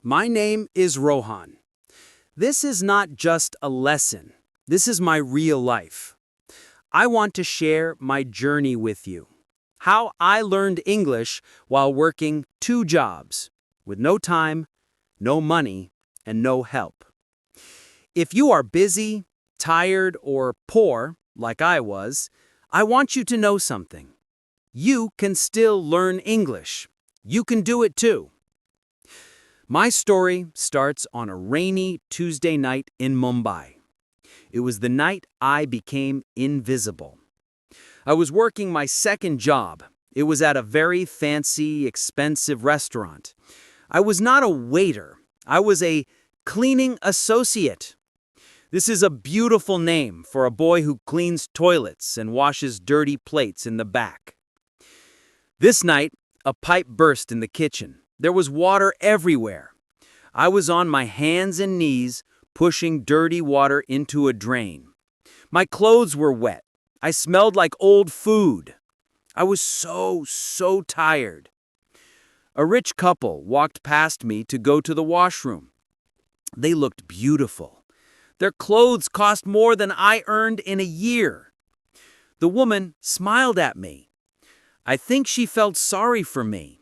My name is Rohan. This is not just a lesson. This is my real life. I want to share my journey with you. How I learned English while working 2 jobs, with no time, no money, and no help. If you are busy, tired, or poor, like I was, I want you to know something. You can still learn English. You can do it too. My story starts on a rainy Tuesday night in Mumbai. It was the night I became invisible. I was working my second job. It was at a very fancy, expensive restaurant. I was not a waiter. I was a cleaning associate. This is a beautiful name for a boy who cleans toilets and washes dirty plates in the back. This night, a pipe burst in the kitchen. There was water everywhere. I was on my hands and knees, pushing dirty water into a drain. My clothes were wet. I smelled like old food. I was so tired. A rich couple walked past me to go to the washroom. They looked beautiful. Their clothes cost more than I earned in a year. The woman smiled at me. I think she felt sorry for me.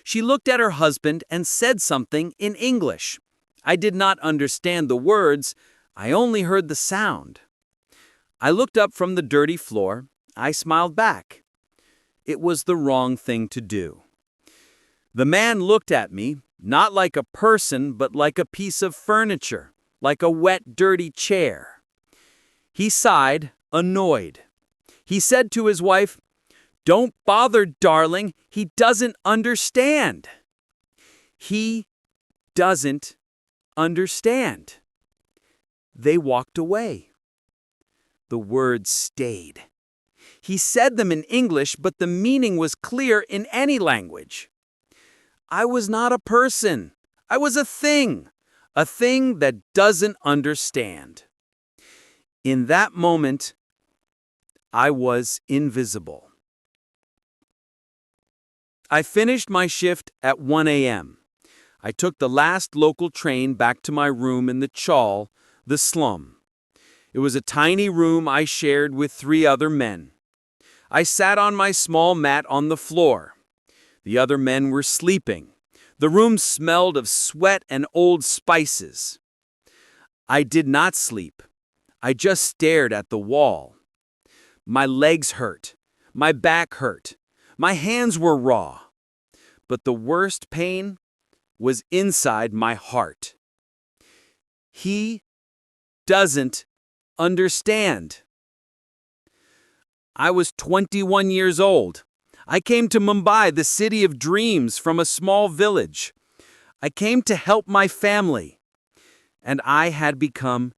She looked at her husband and said something in English. I did not understand the words. I only heard the sound. I looked up from the dirty floor. I smiled back. It was the wrong thing to do. The man looked at me, not like a person, but like a piece of furniture, like a wet, dirty chair. He sighed, annoyed. He said to his wife, "Don't bother, darling. He doesn't understand." He doesn't understand. They walked away. The words stayed. He said them in English, but the meaning was clear in any language. I was not a person. I was a thing that doesn't understand. In that moment, I was invisible. I finished my shift at 1 a.m. I took the last local train back to my room in the chawl, the slum. It was a tiny room I shared with 3 other men. I sat on my small mat on the floor. The other men were sleeping. The room smelled of sweat and old spices. I did not sleep. I just stared at the wall. My legs hurt. My back hurt. My hands were raw. But the worst pain was inside my heart. He doesn't understand. I was 21 years old. I came to Mumbai, the city of dreams, from a small village. I came to help my family, and I had become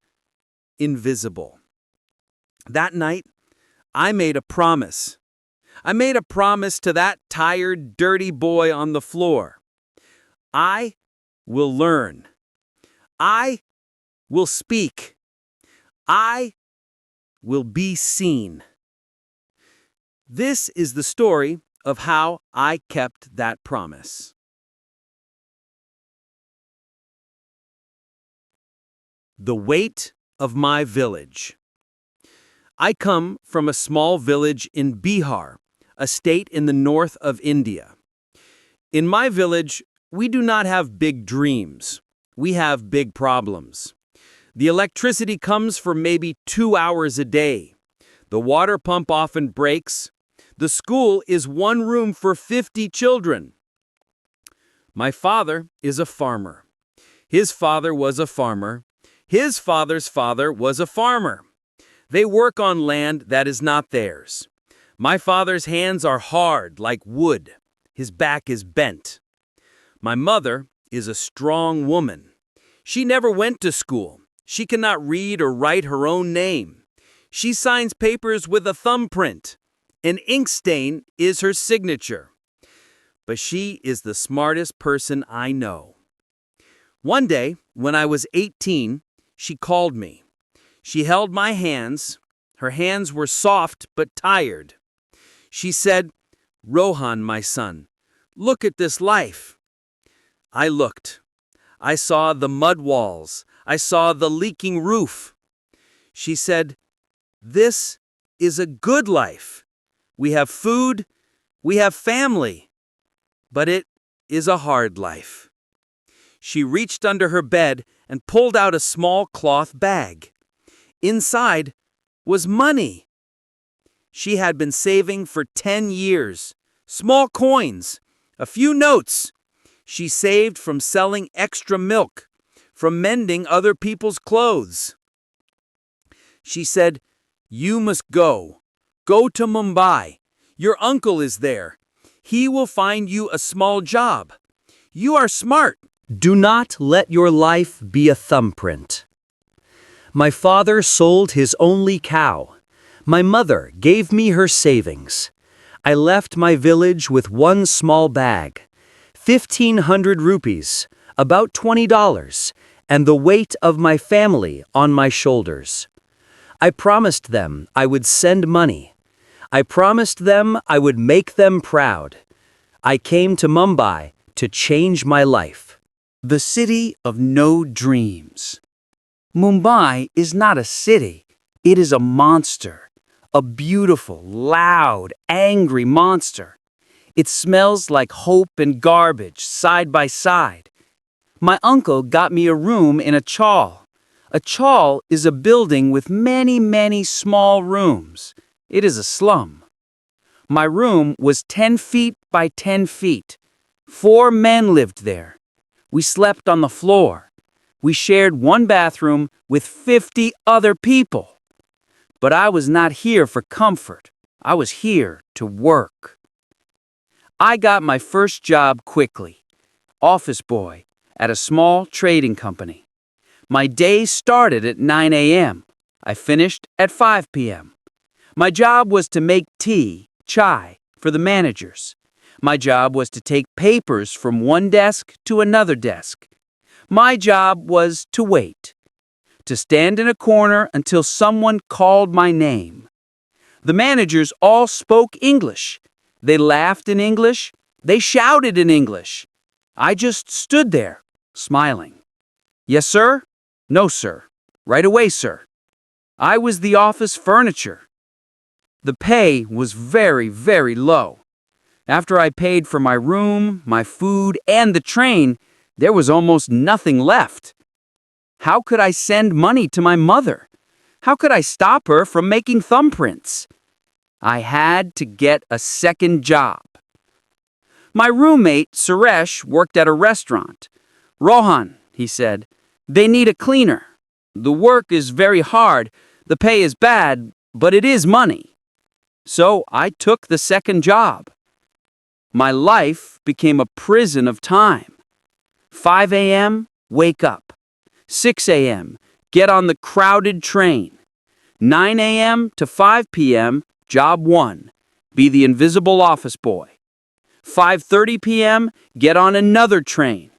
invisible. That night, I made a promise. I made a promise to that tired, dirty boy on the floor. I will learn. I will speak. I will be seen. This is the story of how I kept that promise. The weight of my village. I come from a small village in Bihar, a state in the north of India. In my village, we do not have big dreams. We have big problems. The electricity comes for maybe 2 hours a day. The water pump often breaks. The school is 1 room for 50 children. My father is a farmer. His father was a farmer. His father's father was a farmer. They work on land that is not theirs. My father's hands are hard like wood. His back is bent. My mother is a strong woman. She never went to school. She cannot read or write her own name. She signs papers with a thumbprint. An ink stain is her signature. But she is the smartest person I know. One day, when I was 18, she called me. She held my hands. Her hands were soft but tired. She said, "Rohan, my son, look at this life." I looked. I saw the mud walls. I saw the leaking roof. She said, "This is a good life. We have food, we have family, but it is a hard life." She reached under her bed and pulled out a small cloth bag. Inside was money. She had been saving for 10 years. Small coins, a few notes. She saved from selling extra milk, from mending other people's clothes. She said, "You must go. Go to Mumbai. Your uncle is there. He will find you a small job. You are smart. Do not let your life be a thumbprint." My father sold his only cow. My mother gave me her savings. I left my village with one small bag, 1,500 rupees, about $20, and the weight of my family on my shoulders. I promised them I would send money. I promised them I would make them proud. I came to Mumbai to change my life. The city of no dreams. Mumbai is not a city. It is a monster. A beautiful, loud, angry monster. It smells like hope and garbage side by side. My uncle got me a room in a chawl. A chawl is a building with many, many small rooms. It is a slum. My room was 10 feet by 10 feet. 4 men lived there. We slept on the floor. We shared one bathroom with 50 other people. But I was not here for comfort. I was here to work. I got my first job quickly. Office boy at a small trading company. My day started at 9 a.m. I finished at 5 p.m. My job was to make tea, chai, for the managers. My job was to take papers from one desk to another desk. My job was to wait, to stand in a corner until someone called my name. The managers all spoke English. They laughed in English. They shouted in English. I just stood there, smiling. "Yes, sir?" "No, sir." "Right away, sir." I was the office furniture. The pay was very, very low. After I paid for my room, my food, and the train, there was almost nothing left. How could I send money to my mother? How could I stop her from making thumbprints? I had to get a second job. My roommate, Suresh, worked at a restaurant. "Rohan," he said, "they need a cleaner. The work is very hard, the pay is bad, but it is money." So I took the second job. My life became a prison of time. 5 a.m., wake up. 6 a.m., get on the crowded train. 9 a.m. to 5 p.m., job 1, be the invisible office boy. 5:30 p.m., get on another train.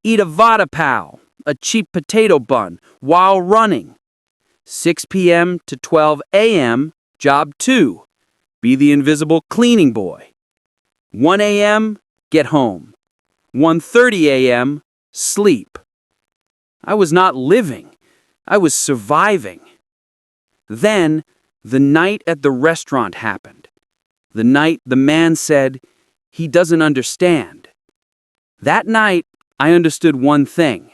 Eat a vada pav, a cheap potato bun, while running. 6 p.m. to 12 a.m., job 2, be the invisible cleaning boy. 1 a.m., get home. 1:30 a.m., sleep. I was not living. I was surviving. Then, the night at the restaurant happened. The night the man said, he doesn't understand. That night, I understood one thing.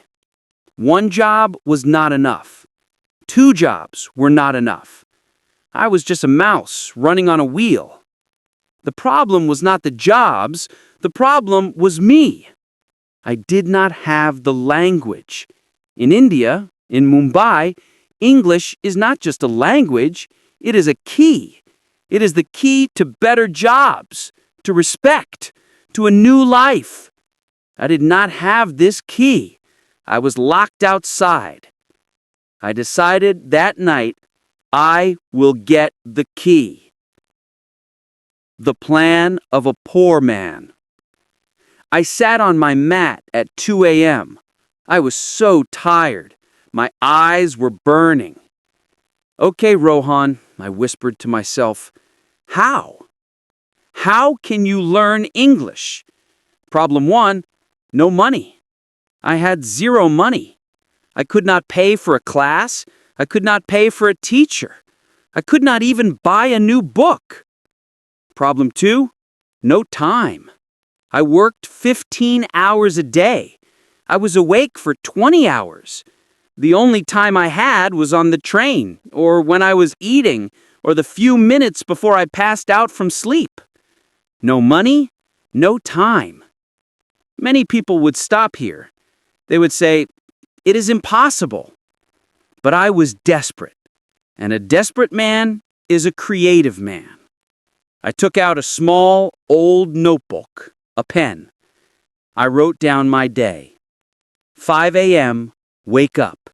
One job was not enough. 2 jobs were not enough. I was just a mouse running on a wheel. The problem was not the jobs, the problem was me. I did not have the language. In India, in Mumbai, English is not just a language, it is a key. It is the key to better jobs, to respect, to a new life. I did not have this key. I was locked outside. I decided that night, I will get the key. The plan of a poor man. I sat on my mat at 2 a.m. I was so tired. My eyes were burning. "Okay, Rohan," I whispered to myself. How? How can you learn English? Problem 1, no money. I had zero money. I could not pay for a class. I could not pay for a teacher. I could not even buy a new book. Problem 2, no time. I worked 15 hours a day. I was awake for 20 hours. The only time I had was on the train, or when I was eating, or the few minutes before I passed out from sleep. No money, no time. Many people would stop here. They would say, "It is impossible." But I was desperate, and a desperate man is a creative man. I took out a small, old notebook, a pen. I wrote down my day. 5 a.m., wake up.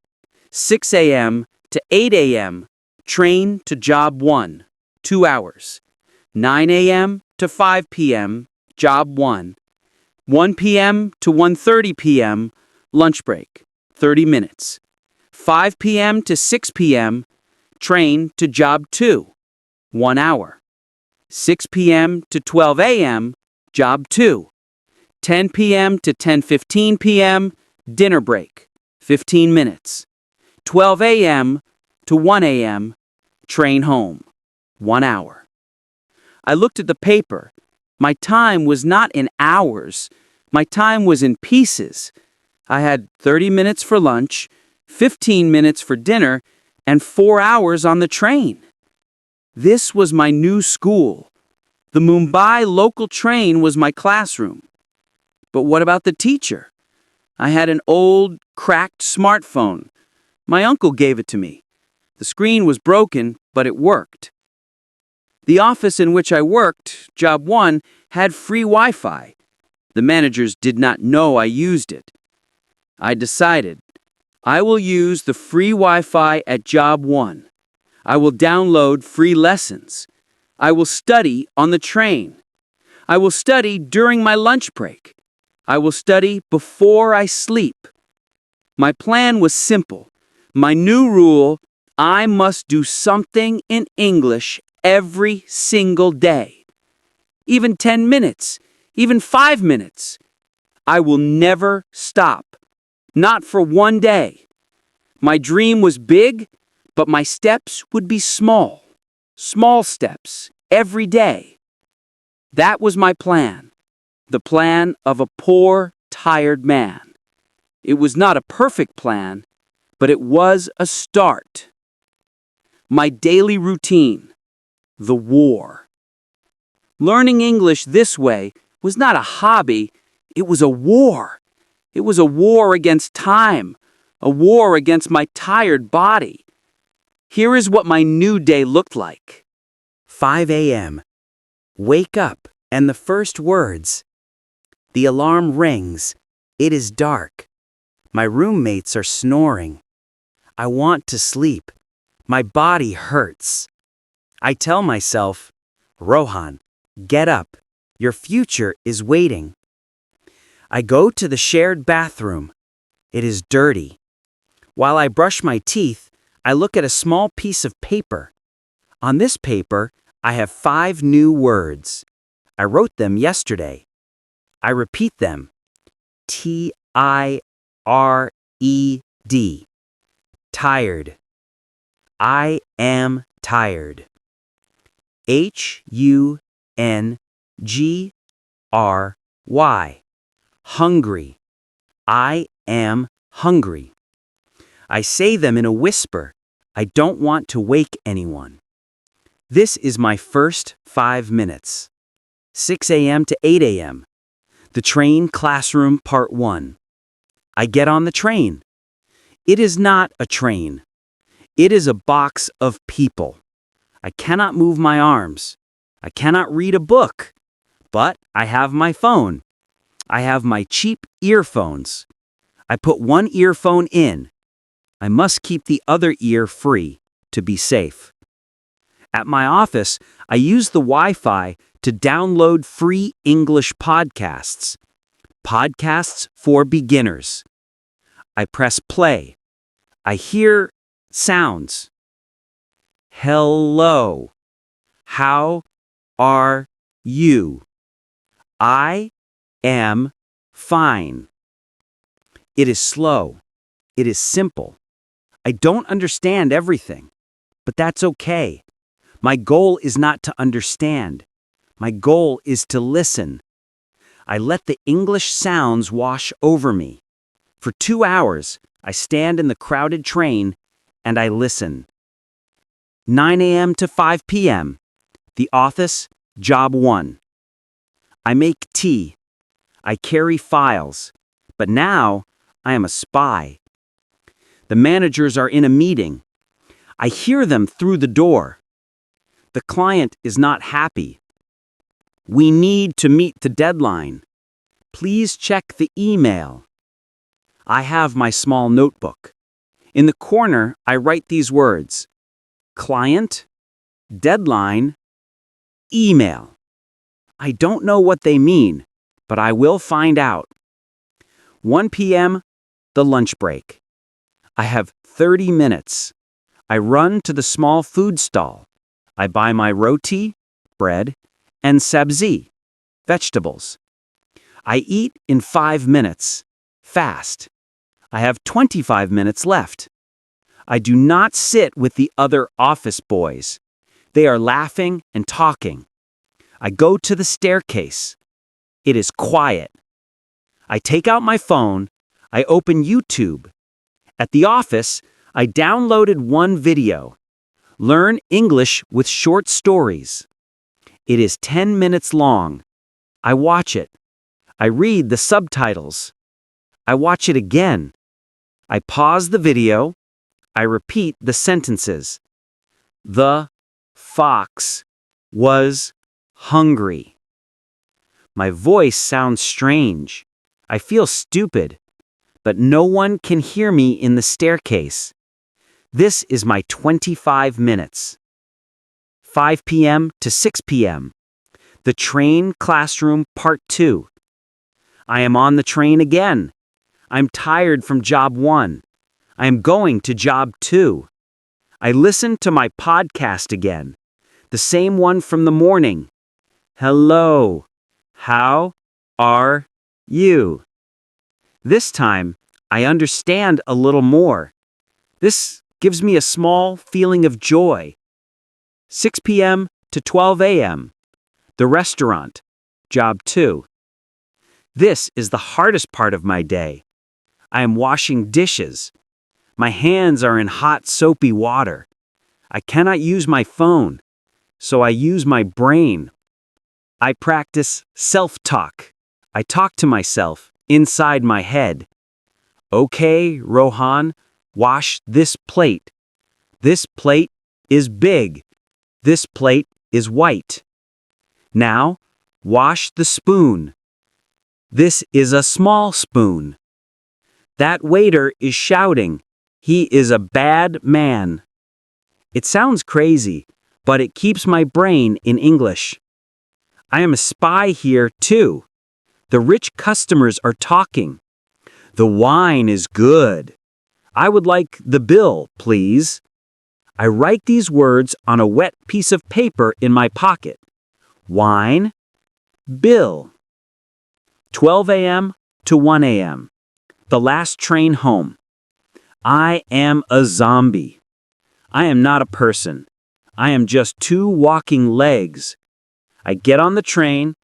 6 a.m. to 8 a.m., train to job 1, 2 hours. 9 a.m. to 5 p.m., job 1. 1 p.m. to 1:30 p.m., lunch break, 30 minutes. 5 p.m. to 6 p.m., train to job 2, 1 hour. 6 p.m. to 12 a.m., job 2. 10 p.m. to 10:15 p.m., dinner break, 15 minutes. 12 a.m. to 1 a.m., train home, 1 hour. I looked at the paper. My time was not in hours. My time was in pieces. I had 30 minutes for lunch, 15 minutes for dinner, and 4 hours on the train. This was my new school. The Mumbai local train was my classroom. But what about the teacher? I had an old, cracked smartphone. My uncle gave it to me. The screen was broken, but it worked. The office in which I worked, Job 1, had free Wi-Fi. The managers did not know I used it. I decided, I will use the free Wi-Fi at Job 1. I will download free lessons. I will study on the train. I will study during my lunch break. I will study before I sleep. My plan was simple. My new rule, I must do something in English every single day. Even 10 minutes, even 5 minutes. I will never stop. Not for one day. My dream was big, but my steps would be small. Small steps, every day. That was my plan. The plan of a poor, tired man. It was not a perfect plan, but it was a start. My daily routine. The war. Learning English this way was not a hobby, it was a war. It was a war against time, a war against my tired body. Here is what my new day looked like. 5 a.m. Wake up, and the first words. The alarm rings. It is dark. My roommates are snoring. I want to sleep. My body hurts. I tell myself, Rohan, get up. Your future is waiting. I go to the shared bathroom. It is dirty. While I brush my teeth, I look at a small piece of paper. On this paper, I have 5 new words. I wrote them yesterday. I repeat them. T-I-R-E-D. Tired. I am tired. H-U-N-G-R-Y. Hungry. I am hungry. I say them in a whisper. I don't want to wake anyone. This is my first 5 minutes. 6 a.m. to 8 a.m. The train classroom part 1. I get on the train. It is not a train. It is a box of people. I cannot move my arms. I cannot read a book. But I have my phone. I have my cheap earphones. I put one earphone in. I must keep the other ear free to be safe. At my office, I use the Wi-Fi to download free English podcasts. Podcasts for beginners. I press play. I hear sounds. Hello. How are you? I am fine. It is slow. It is simple. I don't understand everything, but that's okay. My goal is not to understand. My goal is to listen. I let the English sounds wash over me. For 2 hours, I stand in the crowded train and I listen. 9 a.m. to 5 p.m. The office, job 1. I make tea. I carry files. But now, I am a spy. The managers are in a meeting. I hear them through the door. The client is not happy. We need to meet the deadline. Please check the email. I have my small notebook. In the corner, I write these words: client, deadline, email. I don't know what they mean, but I will find out. 1 p.m., the lunch break. I have 30 minutes. I run to the small food stall. I buy my roti, bread, and sabzi, vegetables. I eat in 5 minutes, fast. I have 25 minutes left. I do not sit with the other office boys. They are laughing and talking. I go to the staircase. It is quiet. I take out my phone. I open YouTube. At the office, I downloaded one video. Learn English with short stories. It is 10 minutes long. I watch it. I read the subtitles. I watch it again. I pause the video. I repeat the sentences. The fox was hungry. My voice sounds strange. I feel stupid, but no one can hear me in the staircase. This is my 25 minutes. 5 p.m. to 6 p.m. The train classroom part 2. I am on the train again. I'm tired from job 1. I am going to job 2. I listen to my podcast again. The same one from the morning. Hello. How are you? This time, I understand a little more. This gives me a small feeling of joy. 6 p.m. to 12 a.m. The restaurant, job 2. This is the hardest part of my day. I am washing dishes. My hands are in hot, soapy water. I cannot use my phone, so I use my brain. I practice self-talk. I talk to myself inside my head. Okay, Rohan, wash this plate. This plate is big. This plate is white. Now, wash the spoon. This is a small spoon. That waiter is shouting. He is a bad man. It sounds crazy, but it keeps my brain in English. I am a spy here, too. The rich customers are talking. The wine is good. I would like the bill, please. I write these words on a wet piece of paper in my pocket. Wine, bill. 12 a.m. to 1 a.m. The last train home. I am a zombie. I am not a person. I am just 2 walking legs. I get on the train.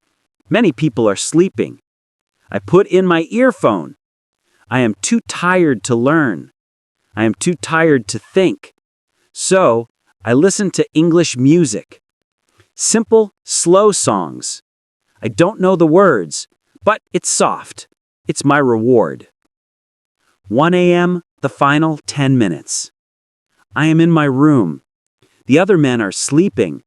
Many people are sleeping. I put in my earphone. I am too tired to learn. I am too tired to think. So, I listen to English music. Simple, slow songs. I don't know the words, but it's soft. It's my reward. 1 a.m., the final 10 minutes. I am in my room. The other men are sleeping.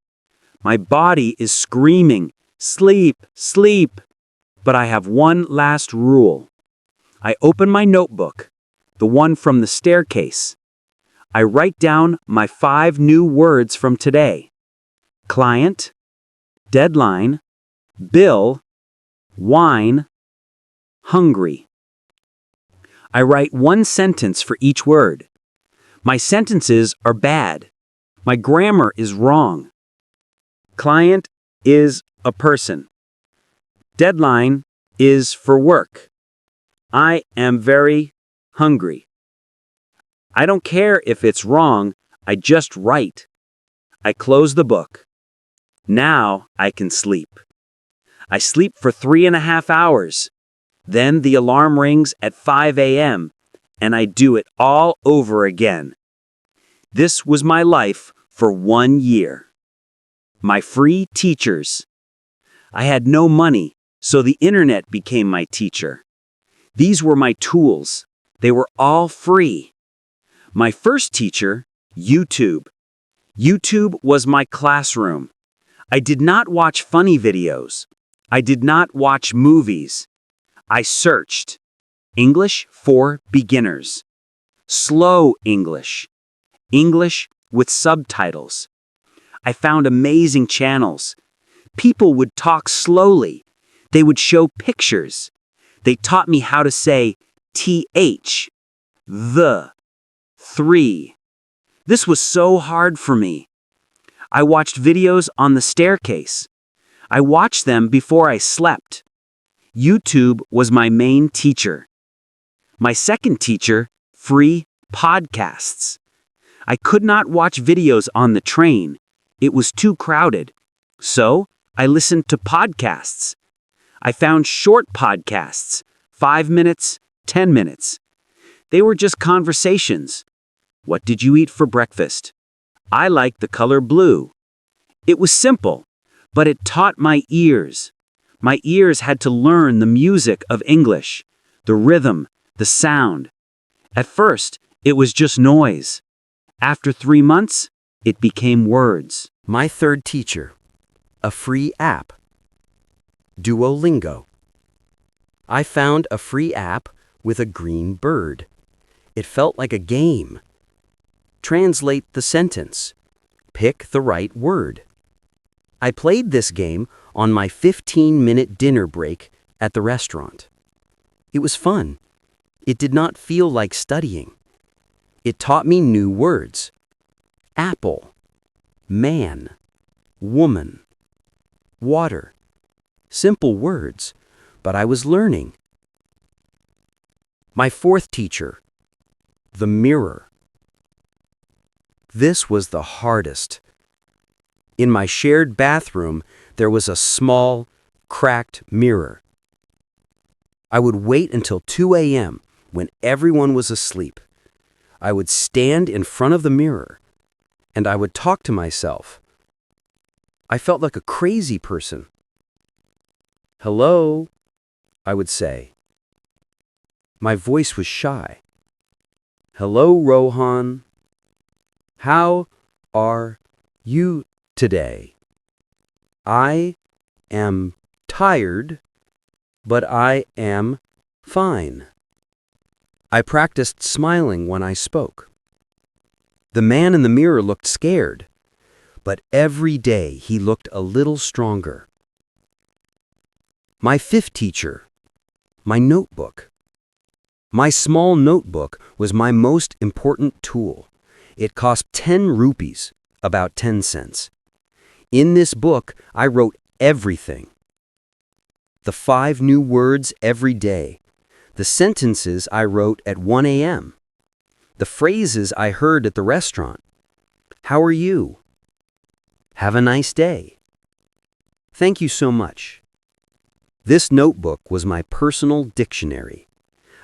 My body is screaming, sleep, sleep. But I have one last rule. I open my notebook, the one from the staircase. I write down my 5 new words from today. Client, deadline, bill, wine, hungry. I write 1 sentence for each word. My sentences are bad. My grammar is wrong. Client is a person. Deadline is for work. I am very hungry. I don't care if it's wrong, I just write. I close the book. Now I can sleep. I sleep for 3.5 hours. Then the alarm rings at 5 a.m., and I do it all over again. This was my life for 1 year. My free teachers. I had no money, so the internet became my teacher. These were my tools. They were all free. My first teacher, YouTube. YouTube was my classroom. I did not watch funny videos. I did not watch movies. I searched. English for beginners. Slow English. English with subtitles. I found amazing channels. People would talk slowly. They would show pictures. They taught me how to say th, the, three. This was so hard for me. I watched videos on the staircase. I watched them before I slept. YouTube was my main teacher. My second teacher, free podcasts. I could not watch videos on the train. It was too crowded. So, I listened to podcasts. I found short podcasts, 5 minutes, 10 minutes. They were just conversations. What did you eat for breakfast? I liked the color blue. It was simple, but it taught my ears. My ears had to learn the music of English, the rhythm, the sound. At first, it was just noise. After 3 months, it became words. My third teacher. A free app. Duolingo. I found a free app with a green bird. It felt like a game. Translate the sentence. Pick the right word. I played this game on my 15-minute dinner break at the restaurant. It was fun. It did not feel like studying. It taught me new words. Apple, man, woman, water. Simple words, but I was learning. My fourth teacher. The mirror. This was the hardest. In my shared bathroom, there was a small, cracked mirror. I would wait until 2 a.m. when everyone was asleep. I would stand in front of the mirror, and I would talk to myself. I felt like a crazy person. Hello, I would say. My voice was shy. Hello, Rohan. How are you today? I am tired, but I am fine. I practiced smiling when I spoke. The man in the mirror looked scared, but every day he looked a little stronger. My fifth teacher. My notebook. My small notebook was my most important tool. It cost 10 rupees, about 10 cents. In this book, I wrote everything. The 5 new words every day. The sentences I wrote at 1 a.m. The phrases I heard at the restaurant. How are you? Have a nice day. Thank you so much. This notebook was my personal dictionary.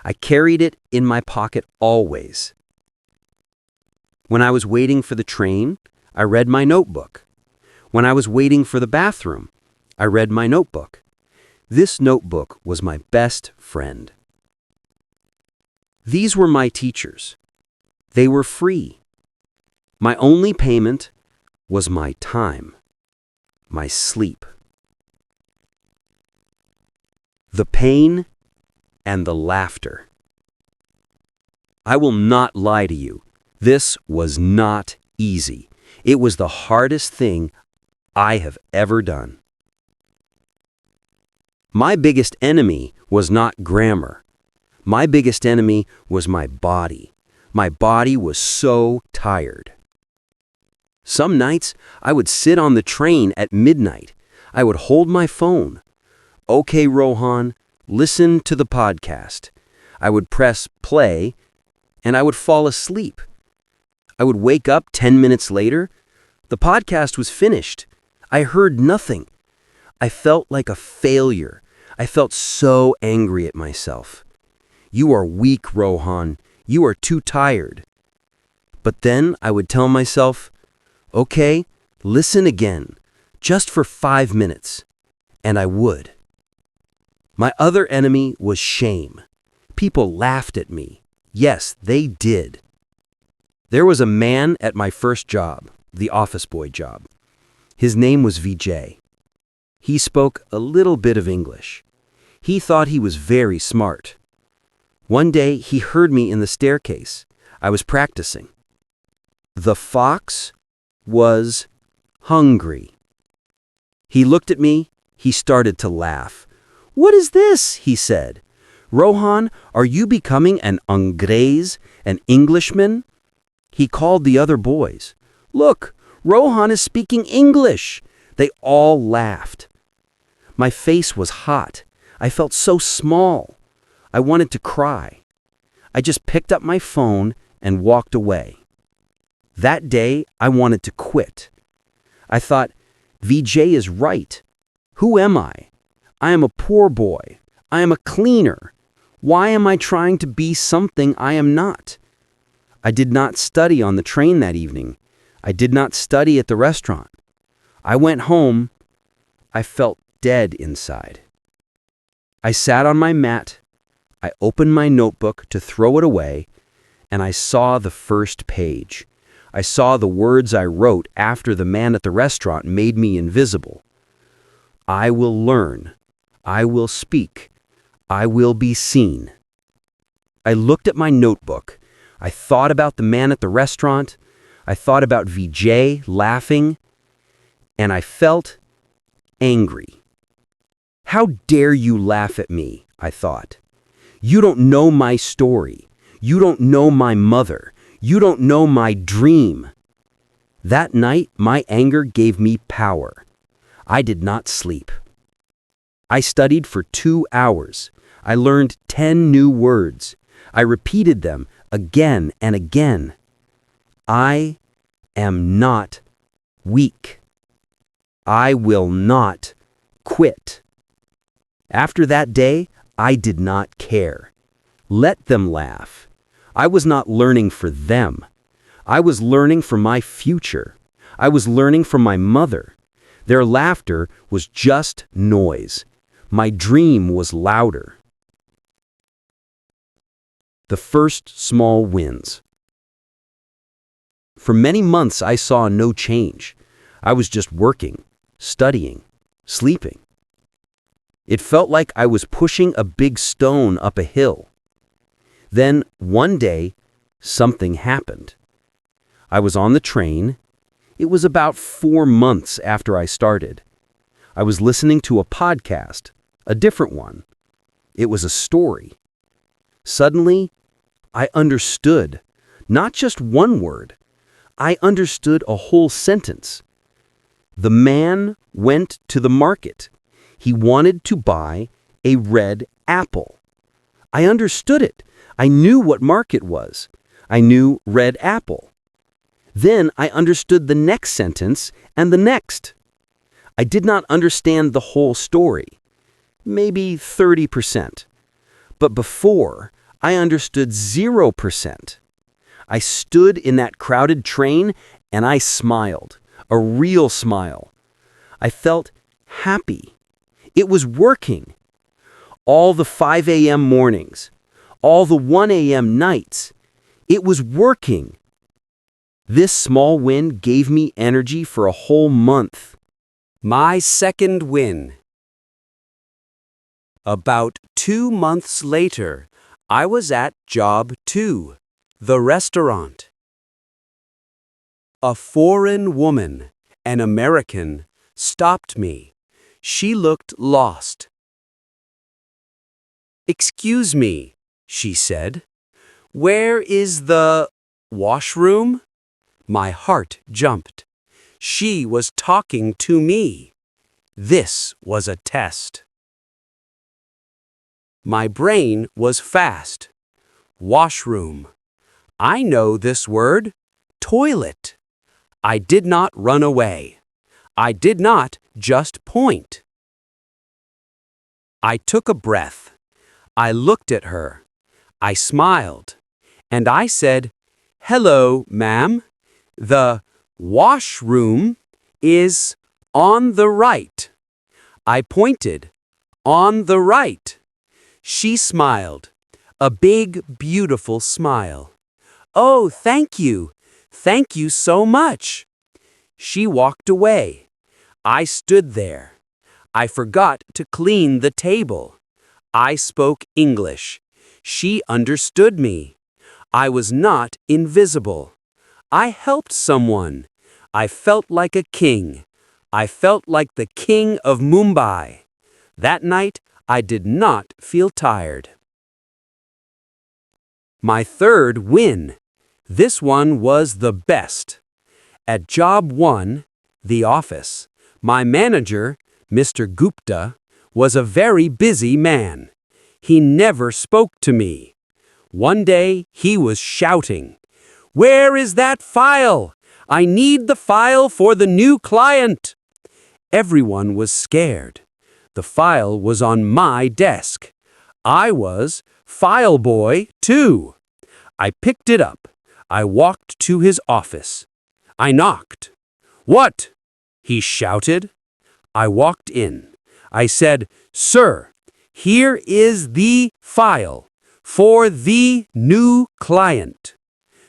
I carried it in my pocket always. When I was waiting for the train, I read my notebook. When I was waiting for the bathroom, I read my notebook. This notebook was my best friend. These were my teachers. They were free. My only payment was my time, my sleep. The pain and the laughter. I will not lie to you. This was not easy. It was the hardest thing I have ever done. My biggest enemy was not grammar. My biggest enemy was my body. My body was so tired. Some nights, I would sit on the train at midnight. I would hold my phone. Okay, Rohan, listen to the podcast. I would press play, and I would fall asleep. I would wake up 10 minutes later. The podcast was finished. I heard nothing. I felt like a failure. I felt so angry at myself. You are weak, Rohan. You are too tired. But then I would tell myself, okay, listen again, just for 5 minutes. And I would. My other enemy was shame. People laughed at me. Yes, they did. There was a man at my first job, the office boy job. His name was VJ. He spoke a little bit of English. He thought he was very smart. One day he heard me in the staircase. I was practicing. The fox was hungry. He looked at me. He started to laugh. "What is this?" he said. "Rohan, are you becoming an Angrez, an Englishman?" He called the other boys. "Look, Rohan is speaking English." They all laughed. My face was hot. I felt so small. I wanted to cry. I just picked up my phone and walked away. That day, I wanted to quit. I thought, VJ is right. Who am I? I am a poor boy. I am a cleaner. Why am I trying to be something I am not? I did not study on the train that evening. I did not study at the restaurant. I went home. I felt dead inside. I sat on my mat. I opened my notebook to throw it away, and I saw the first page. I saw the words I wrote after the man at the restaurant made me invisible. I will learn. I will speak. I will be seen. I looked at my notebook. I thought about the man at the restaurant. I thought about VJ laughing. And I felt angry. How dare you laugh at me, I thought. You don't know my story. You don't know my mother. You don't know my dream. That night, my anger gave me power. I did not sleep. I studied for 2 hours. I learned 10 new words. I repeated them again and again. I am not weak. I will not quit. After that day, I did not care. Let them laugh. I was not learning for them. I was learning for my future. I was learning from my mother. Their laughter was just noise. My dream was louder. The first small wins. For many months, I saw no change. I was just working, studying, sleeping. It felt like I was pushing a big stone up a hill. Then, one day, something happened. I was on the train. It was about 4 months after I started. I was listening to a podcast, a different one. It was a story. Suddenly, I understood, not just one word. I understood a whole sentence. The man went to the market. He wanted to buy a red apple. I understood it. I knew what market was. I knew red apple. Then I understood the next sentence and the next. I did not understand the whole story, maybe 30%. But before, I understood 0%. I stood in that crowded train and I smiled, a real smile. I felt happy. It was working. All the 5 a.m. mornings, all the 1 a.m. nights, it was working. This small win gave me energy for a whole month. My second win. About 2 months later, I was at job 2, the restaurant. A foreign woman, an American, stopped me. She looked lost. "Excuse me," she said. "Where is the washroom?" My heart jumped. She was talking to me. This was a test. My brain was fast. Washroom. I know this word. Toilet. I did not run away. I did not just point. I took a breath. I looked at her. I smiled. And I said, "Hello, ma'am. The washroom is on the right." I pointed. On the right. She smiled. A big, beautiful smile. "Oh, thank you. Thank you so much." She walked away. I stood there. I forgot to clean the table. I spoke English. She understood me. I was not invisible. I helped someone. I felt like a king. I felt like the king of Mumbai. That night, I did not feel tired. My third win. This one was the best. At job 1, the office, my manager, Mr. Gupta, was a very busy man. He never spoke to me. One day, he was shouting, "Where is that file? I need the file for the new client." Everyone was scared. The file was on my desk. I was file boy too. I picked it up. I walked to his office. I knocked. "What?" he shouted. I walked in. I said, "Sir, here is the file for the new client."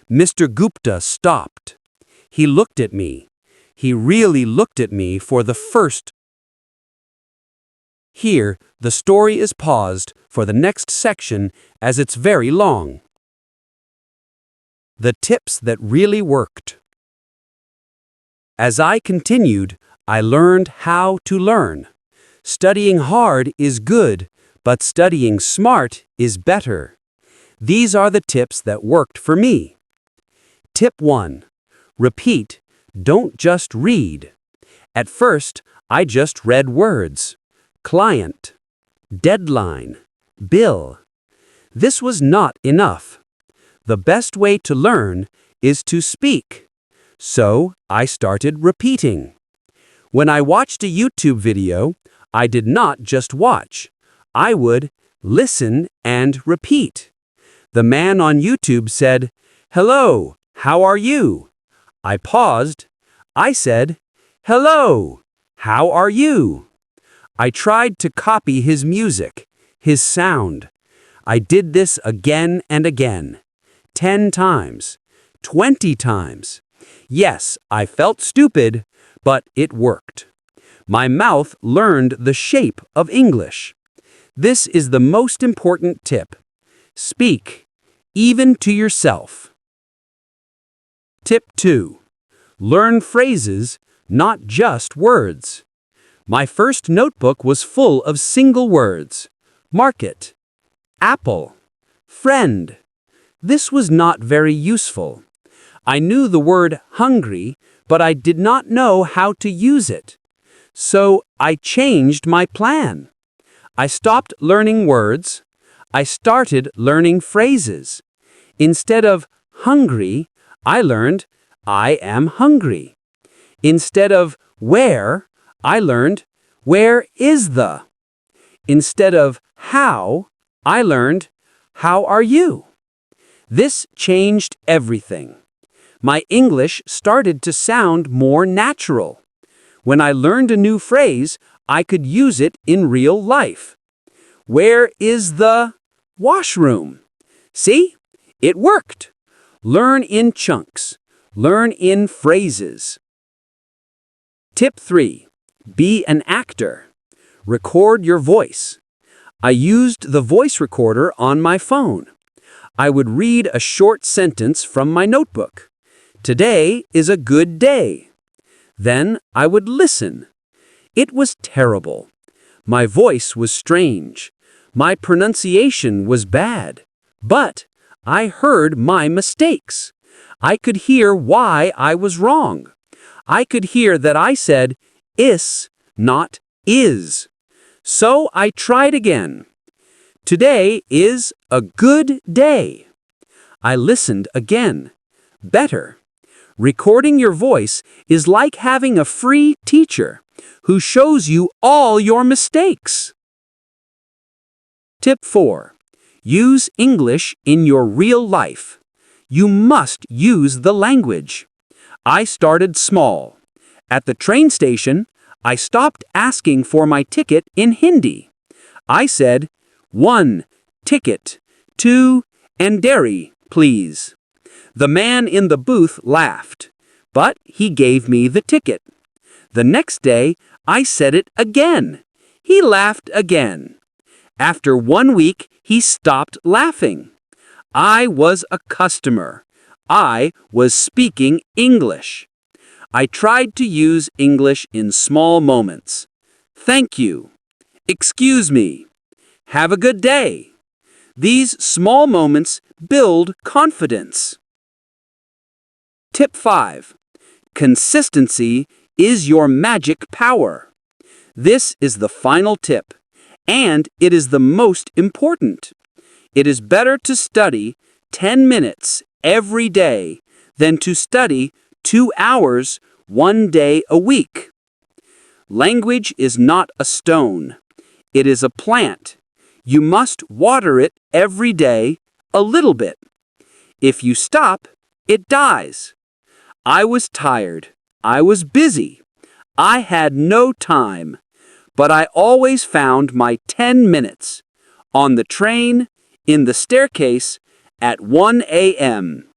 Mr. Gupta stopped. He looked at me. He really looked at me for the first. Here, the story is paused for the next section as it's very long. The tips that really worked. As I continued, I learned how to learn. Studying hard is good, but studying smart is better. These are the tips that worked for me. Tip 1. Repeat, don't just read. At first, I just read words. Client, deadline, bill. This was not enough. The best way to learn is to speak. So I started repeating. When I watched a YouTube video, I did not just watch. I would listen and repeat. The man on YouTube said, "Hello, how are you?" I paused. I said, "Hello, how are you?" I tried to copy his music, his sound. I did this again and again. 10 times, 20 times. Yes, I felt stupid, but it worked. My mouth learned the shape of English. This is the most important tip. Speak, even to yourself. Tip 2. Learn phrases, not just words. My first notebook was full of single words. Market, apple, friend. This was not very useful. I knew the word hungry, but I did not know how to use it. So I changed my plan. I stopped learning words. I started learning phrases. Instead of hungry, I learned I am hungry. Instead of where, I learned where is the. Instead of how, I learned how are you. This changed everything. My English started to sound more natural. When I learned a new phrase, I could use it in real life. Where is the washroom? See? It worked. Learn in chunks. Learn in phrases. Tip 3. Be an actor. Record your voice. I used the voice recorder on my phone. I would read a short sentence from my notebook. Today is a good day. Then I would listen. It was terrible. My voice was strange. My pronunciation was bad. But I heard my mistakes. I could hear why I was wrong. I could hear that I said is, not is. So I tried again. Today is a good day. I listened again. Better. Recording your voice is like having a free teacher who shows you all your mistakes. Tip 4. Use English in your real life. You must use the language. I started small. At the train station, I stopped asking for my ticket in Hindi. I said, 1, ticket, 2, andari, please. The man in the booth laughed, but he gave me the ticket. The next day, I said it again. He laughed again. After 1 week, he stopped laughing. I was a customer. I was speaking English. I tried to use English in small moments. Thank you. Excuse me. Have a good day. These small moments build confidence. Tip 5. Consistency is your magic power. This is the final tip, and it is the most important. It is better to study 10 minutes every day than to study 2 hours 1 day a week. Language is not a stone. It is a plant. You must water it every day a little bit. If you stop, it dies. I was tired. I was busy. I had no time. But I always found my 10 minutes. On the train, in the staircase, at 1 a.m.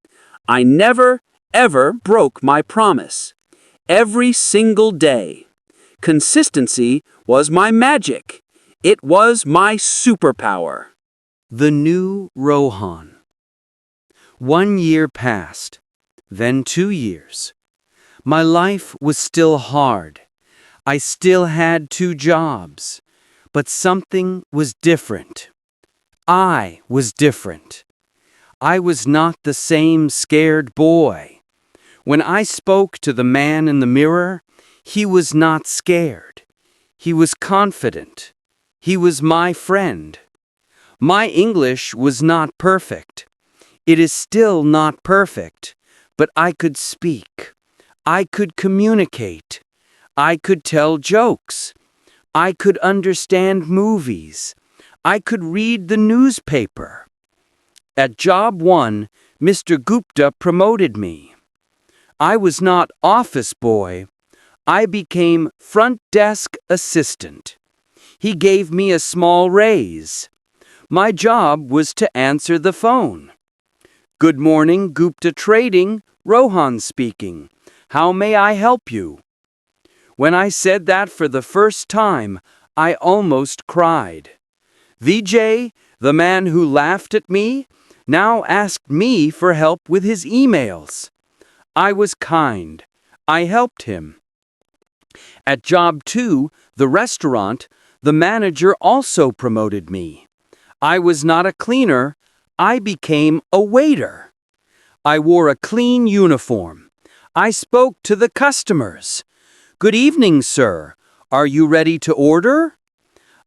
I never, ever broke my promise. Every single day. Consistency was my magic. It was my superpower. The new Rohan. 1 year passed, then 2 years. My life was still hard. I still had 2 jobs, but something was different. I was different. I was not the same scared boy. When I spoke to the man in the mirror, he was not scared. He was confident. He was my friend. My English was not perfect. It is still not perfect, but I could speak. I could communicate. I could tell jokes. I could understand movies. I could read the newspaper. At job 1, Mr. Gupta promoted me. I was not office boy. I became front desk assistant. He gave me a small raise. My job was to answer the phone. Good morning, Gupta Trading, Rohan speaking. How may I help you? When I said that for the first time, I almost cried. Vijay, the man who laughed at me, now asked me for help with his emails. I was kind. I helped him. At job 2, the restaurant, the manager also promoted me. I was not a cleaner. I became a waiter. I wore a clean uniform. I spoke to the customers. Good evening, sir. Are you ready to order?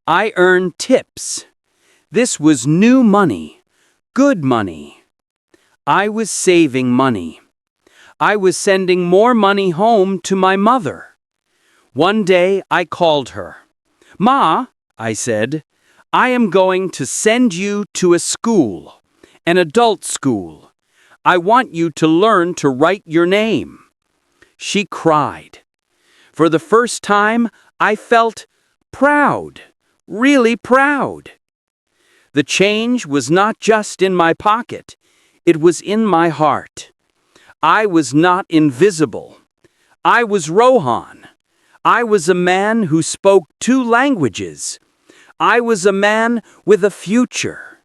I earned tips. This was new money. Good money. I was saving money. I was sending more money home to my mother. One day I called her. Ma, I said, I am going to send you to a school, an adult school. I want you to learn to write your name. She cried. For the first time, I felt proud, really proud. The change was not just in my pocket, it was in my heart. I was not invisible. I was Rohan. I was a man who spoke 2 languages. I was a man with a future.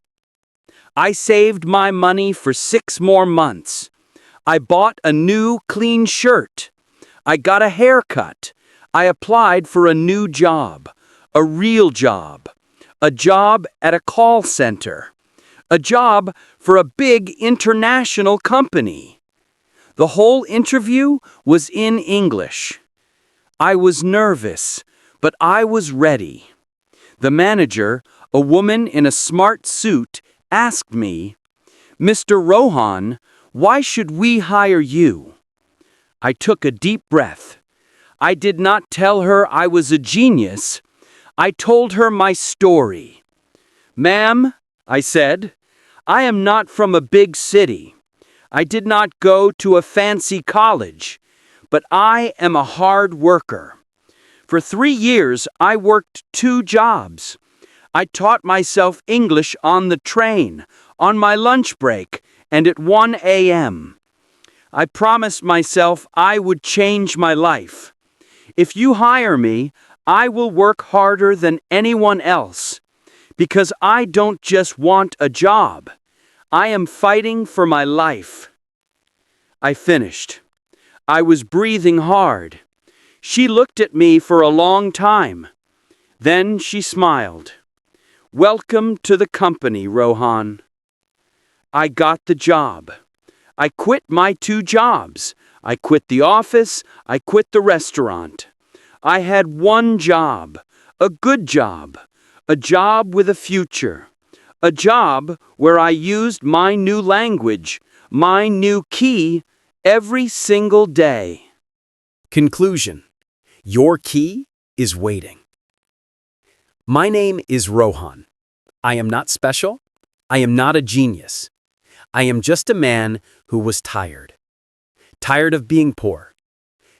I saved my money for 6 more months. I bought a new clean shirt. I got a haircut. I applied for a new job, a real job, a job at a call center, a job for a big international company. The whole interview was in English. I was nervous, but I was ready. The manager, a woman in a smart suit asked me, "Mr. Rohan, why should we hire you?" I took a deep breath. I did not tell her I was a genius. I told her my story. "Ma'am," I said, "I am not from a big city. I did not go to a fancy college, but I am a hard worker. For 3 years, I worked 2 jobs. I taught myself English on the train, on my lunch break, and at 1 a.m. I promised myself I would change my life. If you hire me, I will work harder than anyone else, because I don't just want a job. I am fighting for my life." I finished. I was breathing hard. She looked at me for a long time. Then she smiled. "Welcome to the company, Rohan." I got the job. I quit my 2 jobs. I quit the office. I quit the restaurant. I had one job, a good job, a job with a future, a job where I used my new language, my new key, every single day. Conclusion. Your key is waiting. My name is Rohan. I am not special. I am not a genius. I am just a man who was tired. Tired of being poor.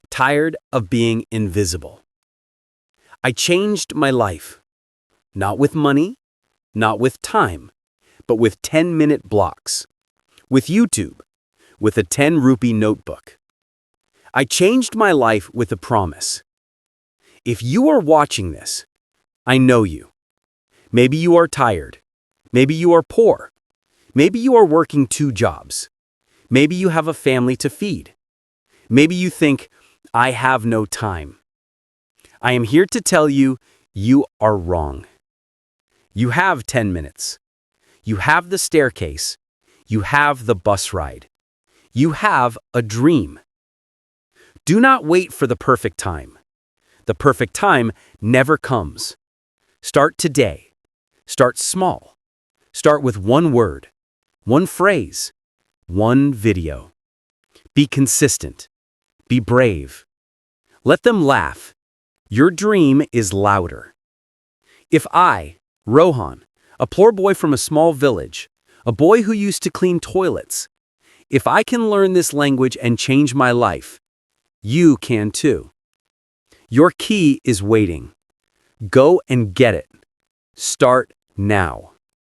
Tired of being invisible. I changed my life. Not with money, not with time, but with 10-minute blocks. With YouTube, with a 10-rupee notebook. I changed my life with a promise. If you are watching this, I know you. Maybe you are tired. Maybe you are poor. Maybe you are working 2 jobs. Maybe you have a family to feed. Maybe you think, I have no time. I am here to tell you, you are wrong. You have 10 minutes. You have the staircase. You have the bus ride. You have a dream. Do not wait for the perfect time. The perfect time never comes. Start today. Start small. Start with one word, one phrase, one video. Be consistent. Be brave. Let them laugh. Your dream is louder. If I, Rohan, a poor boy from a small village, a boy who used to clean toilets, if I can learn this language and change my life, you can too. Your key is waiting. Go and get it. Start now.